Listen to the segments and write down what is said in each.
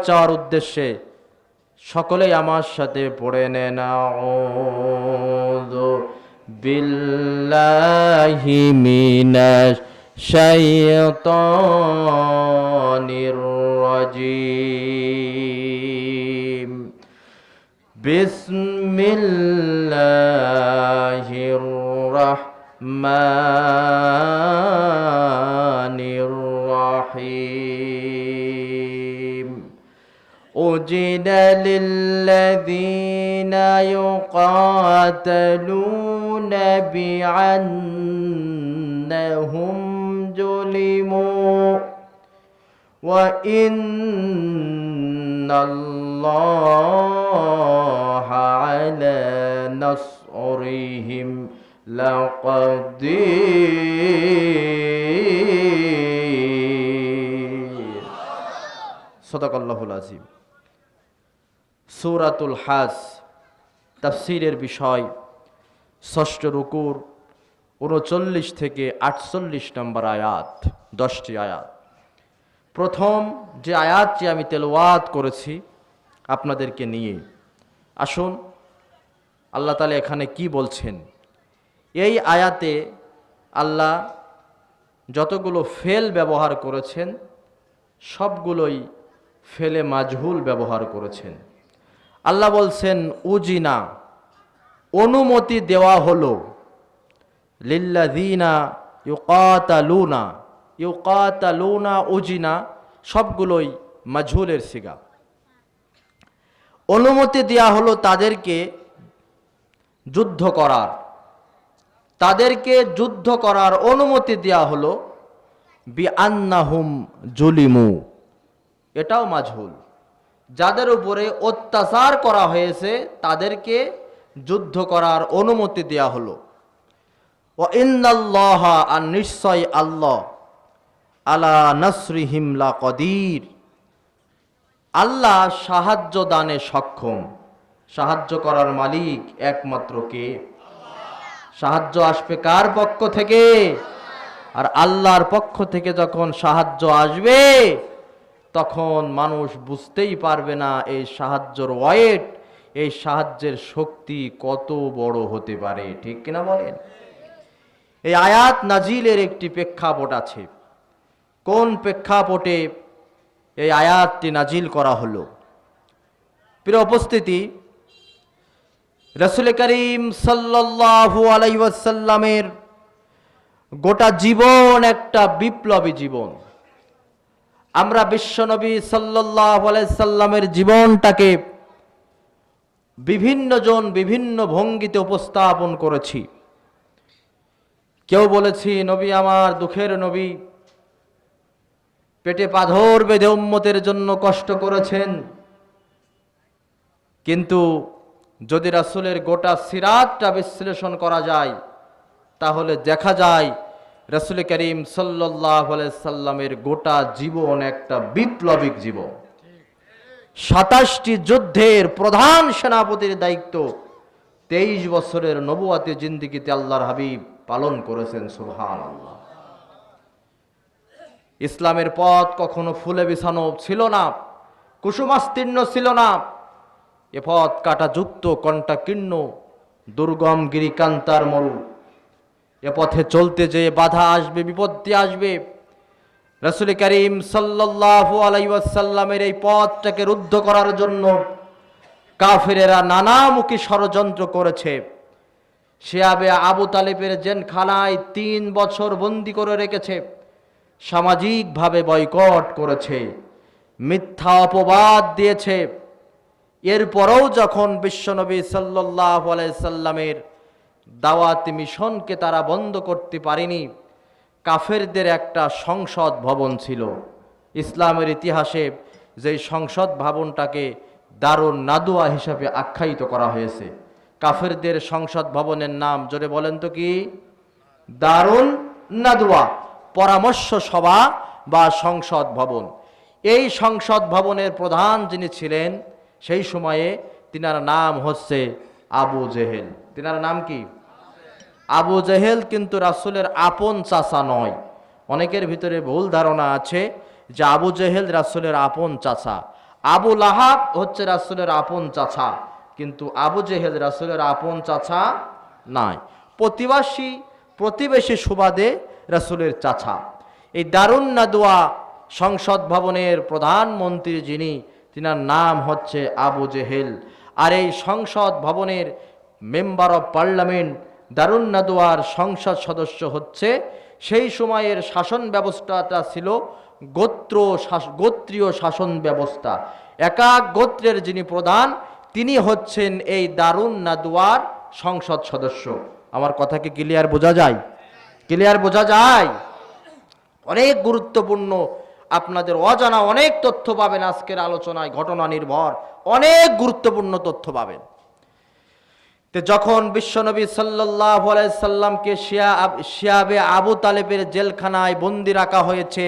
চাওয়ার উদ্দেশ্যে সকলেই আমার সাথে পড়ে নেন আউযু বিল্লাহি মিনাশ শাইতানির রাজিম বিসমিল্লাহির রাহমানির রাহিম أُذِنَ لِلَّذِينَ يُقَاتَلُونَ بِأَنَّهُمْ ظُلِمُوا وَإِنَّ اللَّهَ عَلَى نَصْرِهِمْ لَقَدِيرٌ صدق الله العظيم সূরাতুল হাজ তাফসীরের বিষয় ষষ্ঠ রুকুর ৩৯ থেকে ৪৮ নম্বর আয়াত, 10টি আয়াত। প্রথম যে আয়াতটি আমি তেলাওয়াত করেছি আপনাদেরকে নিয়ে, আসুন আল্লাহ তাআলা এখানে কি বলছেন। এই আয়াতে আল্লাহ যতগুলো ফেল ব্যবহার করেছেন সবগুলোই ফেলে মাজহুল ব্যবহার করেছেন। আল্লাহ বলছেন উজিনা, অনুমতি দেওয়া হলো, লিল্লাযীনা ইউকাতালুনা, ইউকাতালুনা উজিনা সবগুলোই মাজহুলের সিগা। অনুমতি দেওয়া হলো তাদেরকে যুদ্ধ করার, তাদেরকে যুদ্ধ করার অনুমতি দেওয়া হলো বিআন্নাহুম জুলিমু, এটাও মাজহুল। যাদের উপরে অত্যাচার করা হয়েছে তাদেরকে যুদ্ধ করার অনুমতি দেয়া হলো। ওয়া ইন্নাল্লাহা, আর নিশ্চয় আল্লাহ, আলা নাসরিহিম লাকাদির, আল্লাহ সাহায্য দানে সক্ষম। সাহায্য করার মালিক একমাত্র কে? সাহায্য আসবে কার পক্ষ থেকে? আর আল্লাহর পক্ষ থেকে যখন সাহায্য আসবে তখন মানুষ বুঝতেই পারবে না এই সাহায্যের ওয়েট, এই সাহায্যের শক্তি কত বড় হতে পারে, ঠিক কিনা বলেন? এই আয়াত নাজিলের একটি প্রেক্ষাপট আছে। কোন প্রেক্ষাপটে এই আয়াতটি নাজিল করা হলো? প্রিয় উপস্থিতি, রাসূল করিম সাল্লাল্লাহু আলাইহি ওয়াসাল্লামের গোটা জীবন একটা বিপ্লবী জীবন। আমরা বিশ্বনবী সাল্লাল্লাহু আলাইহি সাল্লামের জীবনটাকে বিভিন্ন জন বিভিন্ন ভঙ্গিতে উপস্থাপন করেছি। কেউ বলেছি নবী আমার দুঃখের নবী, পেটে পাথর বেঁধে উম্মতের জন্য কষ্ট করেছেন। কিন্তু যদি রাসূলের গোটা সিরাতটা বিশ্লেষণ করা যায় তাহলে দেখা যায় রাসূল করিম সাল্লাল্লাহু আলাইহি সাল্লামের গোটা জীবন একটা বিপ্লবিক জীবন। ২৭টি যুদ্ধের প্রধান সেনাপতির দায়িত্ব ২৩ বছরের নবুয়াতি জিন্দেগিতে আল্লাহর হাবিব পালন করেছেন। সুবহানাল্লাহ। ইসলামের পথ কখনো ফুলে বিছানো ছিল না, কুসুমাস্তীর্ণ ছিল না। এ পথ কাঁটাযুক্ত, কণ্টাকীর্ণ, দুর্গম গিরিকান্তার মরু। এ পথে চলতে যেয়ে বাধা আসবে, বিপত্তি আসবে। রাসূল করিম সাল্লাল্লাহু আলাইহি ওয়াসাল্লামের এই পথটাকে রুদ্ধ করার জন্য কাফেরেরা নানামুখী ষড়যন্ত্র করেছে। শিয়াবে আবু তালেবের জেলখানায় ৩ বছর বন্দি করে রেখেছে, সামাজিকভাবে বয়কট করেছে, মিথ্যা অপবাদ দিয়েছে। এরপরও যখন বিশ্বনবী সাল্লাল্লাহু আলাইহি সাল্লামের দাওয়াত মিশনকে তারা বন্ধ করতে পারেনি, কাফেরদের একটা সংসদ ভবন ছিল। ইসলামের ইতিহাসে যেই সংসদ ভবনটাকে দারুন নাদুয়া হিসাবে আখ্যায়িত করা হয়েছে, কাফেরদের সংসদ ভবনের নাম জোরে বলেন তো কি? দারুন নাদুয়া, পরামর্শ সভা বা সংসদ ভবন। এই সংসদ ভবনের প্রধান যিনি ছিলেন সেই সময়ে, তিনার নাম হচ্ছে আবু জেহেল। তিনার নাম কি? আবু জেহেল কিন্তু রাসূলের আপন চাচা নয়। অনেকের ভিতরে ভুল ধারণা আছে যে আবু জেহেল রাসূলের আপন চাচা। আবু লাহাব হচ্ছে রাসূলের আপন চাচা, কিন্তু আবু জেহেল রাসূলের আপন চাচা নাই, প্রতিবেশী সুবাদে রাসূলের চাচা। এই দারুন নাদওয়া সংসদ ভবনের প্রধানমন্ত্রী যিনি, তিনার নাম হচ্ছে আবু জেহেল। আর এই সংসদ ভবনের মেম্বার অফ পার্লামেন্ট, দারুন নাদওয়ার সংসদ সদস্য হচ্ছে, সেই সময়ের শাসন ব্যবস্থাটা ছিল গোত্রীয় শাসন ব্যবস্থা। এক এক গোত্রের যিনি প্রধান, তিনি হচ্ছেন এই দারুন নাদওয়ার সংসদ সদস্য। আমার কথা কি ক্লিয়ার বোঝা যায়? ক্লিয়ার বোঝা যায়? অনেক গুরুত্বপূর্ণ, আপনাদের অজানা অনেক তথ্য পাবেন আজকের আলোচনায়, ঘটনা নির্ভর অনেক গুরুত্বপূর্ণ তথ্য পাবেন। তো যখন বিশ্বনবী সাল্লাল্লাহু আলাইহি সাল্লামকে শিয়াবে আবু তালেবের জেলখানায় বন্দি রাখা হয়েছে,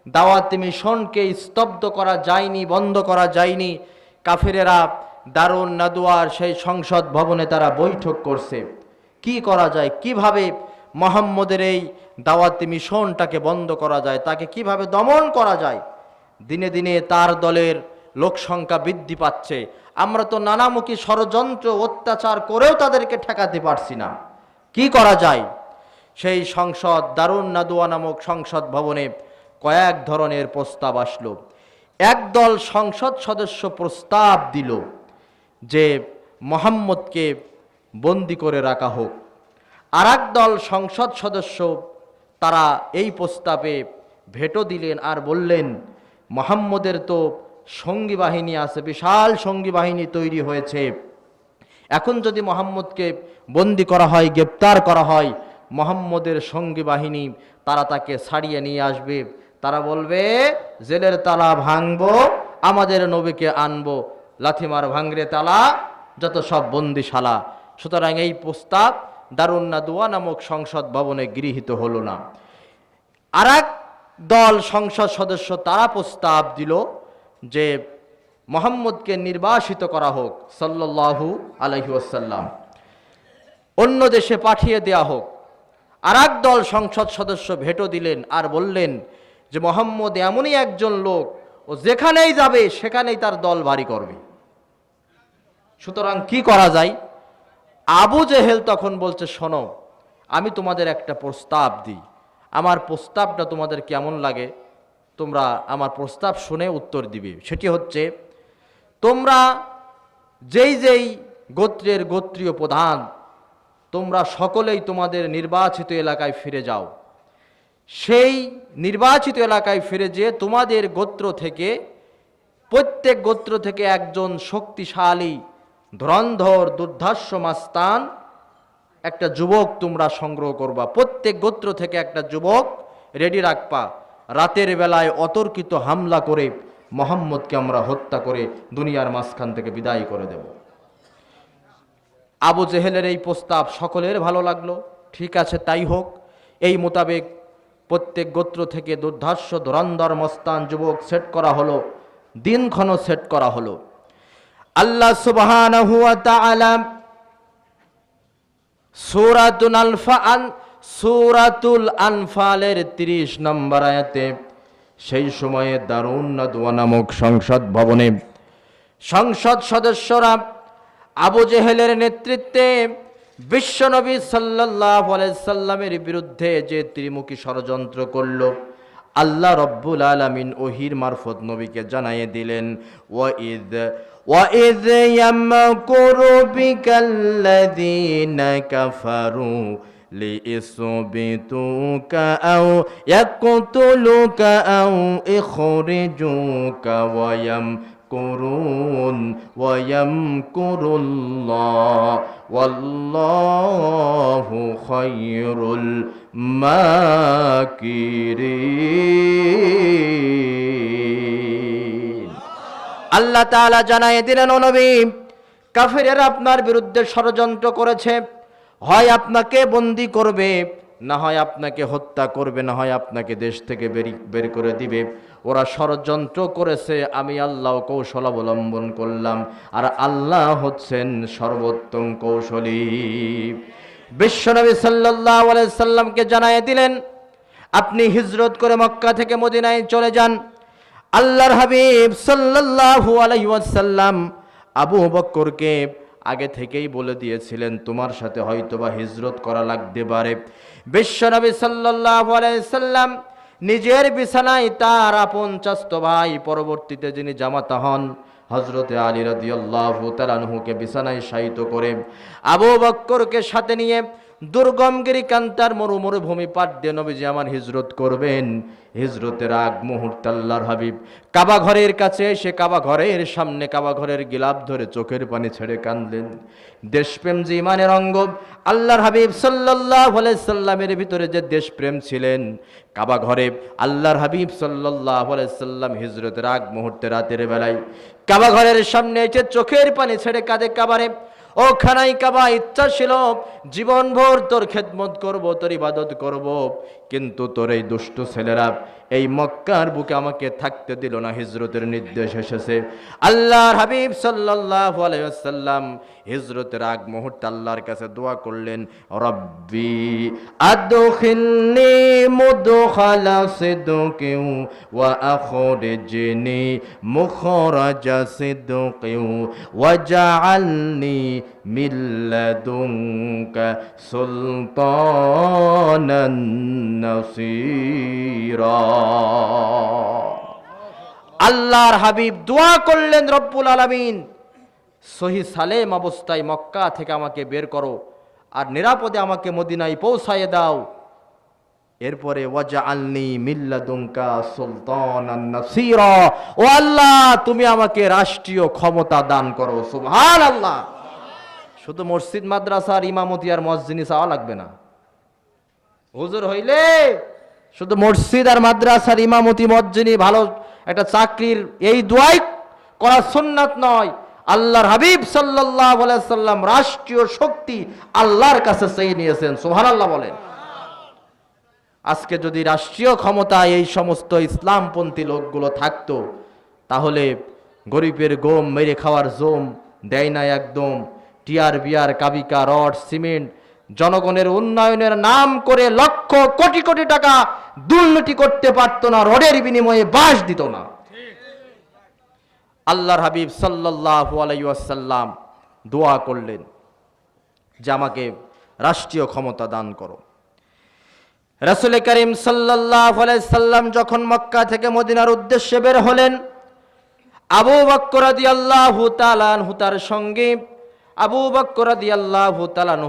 দাওয়াতি মিশনকে স্তব্ধ করা যায়নি, বন্ধ করা যায়নি। কাফেরেরা দারুন নাদওয়ার সেই সংসদ ভবনে তারা বৈঠক করছে, কি করা যায়, কিভাবে মুহাম্মদের এই দাওয়াতি মিশনটাকে বন্ধ করা যায়, তাকে কিভাবে দমন করা যায়। দিনে দিনে তার দলের লোক সংখ্যা বৃদ্ধি পাচ্ছে, আমরা তো নানামুখী ষড়যন্ত্র অত্যাচার করেও তাদেরকে ঠেকাতে পারছি না, কি করা যায়। সেই সংসদ দারুন নাদওয়া নামক সংসদ ভবনে কয়েক ধরনের প্রস্তাব আসলো। একদল সংসদ সদস্য প্রস্তাব দিল যে মুহাম্মদকে বন্দি করে রাখা হোক। আর একদল সংসদ সদস্য তারা এই প্রস্তাবে ভেটো দিলেন আর বললেন, মুহাম্মদের তো সঙ্গী বাহিনী আছে, বিশাল সঙ্গী বাহিনী তৈরি হয়েছে, এখন যদি মুহাম্মদকে বন্দি করা হয়, গ্রেপ্তার করা হয়, মুহাম্মদের সঙ্গী বাহিনী তারা তাকে ছাড়িয়ে নিয়ে আসবে, তারা বলবে জেলের তালা ভাঙবো, আমাদের নবীকে আনবো, লাথিমার ভাঙরে তালা, যত সব বন্দিশালা। সুতরাং এই প্রস্তাব দারুন নাদওয়া নামক সংসদ ভবনে গৃহীত হলো না। আর এক দল সংসদ সদস্য তারা প্রস্তাব দিল যে মুহাম্মদকে নির্বাসিত করা হোক, সাল্লাল্লাহু আলাইহি ওয়াসাল্লাম, অন্য দেশে পাঠিয়ে দেয়া হোক। আর এক দল সংসদ সদস্য ভেটো দিলেন আর বললেন যে মুহাম্মদ এমনই একজন লোক, ও যেখানেই যাবে সেখানেই তার দল ভারী করবে, সুতরাং কি করা যায়। আবু জেহেল তখন বলছে, শোনো, আমি তোমাদের একটা প্রস্তাব দিই, আমার প্রস্তাবটা তোমাদের কেমন লাগে তোমরা আমার প্রস্তাব শুনে উত্তর দিবে। সেটি হচ্ছে, তোমরা যেই যেই গোত্রের গোত্রীয় প্রধান, তোমরা সকলেই তোমাদের নির্বাচিত এলাকায় ফিরে যাও। সেই নির্বাচিত এলাকায় ফিরে যেয়ে তোমাদের গোত্র থেকে, প্রত্যেক গোত্র থেকে একজন শক্তিশালী ধুরন্ধর দুর্ধর্ষ মাস্তান, একটা যুবক তোমরা সংগ্রহ করবা, প্রত্যেক গোত্র থেকে একটা যুবক রেডি রাখবা, রাতের বেলায় অতর্কিত হামলা করে মুহাম্মদকে আমরা হত্যা করে দুনিয়ার মাঝখান থেকে বিদায় করে দেব। আবু জেহেলের এই প্রস্তাব সকলের ভালো লাগলো, ঠিক আছে তাই হোক। এই মোতাবেক প্রত্যেক গোত্র থেকে দুর্ধর্ষ ধুরন্ধর মস্তান যুবক সেট করা হলো, দিনক্ষণ সেট করা হলো। আল্লাহ সুবহানাহু ওয়া তাআলা সূরাতুল আনফালের 30 নম্বর আয়াতে, সেই সময়ে দারুন নাদওয়া নামক সংসদ ভবনে সংসদ সদস্যরা আবু জেহেলের নেতৃত্বে বিশ্বনবী সাল্লাল্লাহু আলাইহি সাল্লামের বিরুদ্ধে যে ত্রিমুখী ষড়যন্ত্র করল, আল্লাহ রব্বুল আলামিন ওহীর মারফত নবীকে জানিয়ে দিলেন, ওয়াইদ ইয়ামকুরু বিকাল্লাযীনা কাফারু লিইসবিতুকা আও ইয়াকতুলুকা আও ইখরিজুকা ওয়ায়ামকুরুল্লাহ ওয়াল্লাহু খায়রুল মাকিরিন। আল্লাহ তাআলা জানায়ে দিলেন, ও নবী, কাফেরেরা আপনার বিরুদ্ধে ষড়যন্ত্র করেছে, হয় আপনাকে বন্দী করবে, না হয় আপনাকে হত্যা করবে, না হয় আপনাকে দেশ থেকে বের করে দিবে। ওরা ষড়যন্ত্র করেছে, আমি আল্লাহ কৌশল অবলম্বন করলাম, আর আল্লাহ হচ্ছেন সর্বোত্তম কৌশলী। বিশ্বনবী সাল্লাল্লাহু আলাইহি সাল্লামকে জানিয়ে দিলেন, আপনি হিজরত করে মক্কা থেকে মদিনায় চলে যান, আল্লাহর হাবিব সাল্লাল্লাহু আলাইহি ওয়াসাল্লাম আবু বকরকে আগে থেকেই বলে দিয়েছিলেন তোমার সাথে হয়তোবা হিজরত করা লাগতে পারে। বিশ্বনবী সাল্লাল্লাহু আলাইহি সাল্লাম নিজের বিছানায় তার আপন চাচতো ভাই, পরবর্তীতে যিনি জামাতা হন হযরতে আলী রাদিয়াল্লাহু তাআলা আনহুকে বিছানায় শায়িত করে আবু বকরকে সাথে নিয়ে দুর্গম গিরিকান্তার মরুভূমি পার দিয়ে নবীজি আমার হিজরত করবেন। হিজরতের আগ মুহূর্তে আল্লাহর হাবিব কাবা ঘরের কাছে এসে কাবা ঘরের সামনে কাবা ঘরের গিলাফ ধরে চোখের পানি ছেড়ে কাঁদলেন। দেশপ্রেম যে ইমানের অঙ্গ, আল্লাহর হাবিব সাল্লাল্লাহু আলাইহি সাল্লামের ভিতরে যে দেশপ্রেম ছিলেন, কাবা ঘরে আল্লাহর হাবিব সাল্লাল্লাহু আলাইহি সাল্লাম হিজরতের আগ মুহূর্তে রাতের বেলায় কাবা ঘরের সামনে এসে চোখের পানি ছেড়ে কাঁদে। কাবারে ও খানাই কাবা, ইচ্ছা ছিল জীবনভর তোর খেদমত করব, তোর ইবাদত করব, কিন্তু তোর এই দুষ্ট ছেলেরা এই মক্কার বুকে আমাকে থাকতে দিল না। হিজরতের নির্দেশ এসেছে। আল্লাহর হাবিব সাল্লাল্লাহু আলাইহি ওয়াসাল্লাম হিজরতের আগ মুহূর্তে আল্লাহর কাছে দোয়া করলেন, রব্বি আদখিলনি মুদখালা সিদকিন ওয়া আখরিজনি মুখরাজা সিদকিন ওয়াজআলনি মিন লাদুনকা সুলতানান নাসীরা। আল্লাহর হাবিব দোয়া করলেন, রব্বুল আলামিন সহি সালেম অবস্থায় মক্কা থেকে আমাকে বের করো আর নিরাপদে আমাকে মদিনায় পৌঁছায় দাও। এরপরে ওয়াজআলনি মিন লাদুনকা সুলতানান নাসীরা, ও আল্লাহ তুমি আমাকে রাষ্ট্রীয় ক্ষমতা দান করো। সুবহানাল্লাহ। শুধু মসজিদ মাদ্রাসার ইমামতি আর মসজিদে চাওয়া লাগবে না। হুজুর হইলে শুধু মসজিদ আর মাদ্রাসার ইমামতি মসজিদে ভালো একটা চাকরির এই দোয়াই করা সুন্নাত নয়। আল্লাহর হাবিব সাল্লাল্লাহু আলাইহি সাল্লাম রাষ্ট্রীয় শক্তি আল্লাহর কাছে চেয়ে নিয়েছেন। সুবহানাল্লাহ বলেন। আজকে যদি রাষ্ট্রীয় ক্ষমতা এই সমস্ত ইসলামপন্থী লোকগুলো থাকতো, তাহলে গরিবের গম মেরে খাওয়ার জম দেয় না একদম। টিয়ার বিয়ার কাবিকা রড সিমেন্ট জনগণের উন্নয়নের নাম করে লক্ষ কোটি কোটি টাকা দুর্নীতি করতে পারতো না, রডের বিনিময়ে বাস দিত না। আল্লাহর হাবিব সাল্লাল্লাহু আলাইহি ওয়াসাল্লাম দোয়া করলেন যে আমাকে রাষ্ট্রীয় ক্ষমতা দান করো। রাসূল করিম সাল্লাল্লাহু আলাইহি সাল্লাম যখন মক্কা থেকে মদিনার উদ্দেশ্যে বের হলেন, আবু বকর রাদিয়াল্লাহু তাআলা আনহু তার সঙ্গে আবু বকর রাদিয়াল্লাহু তাআলা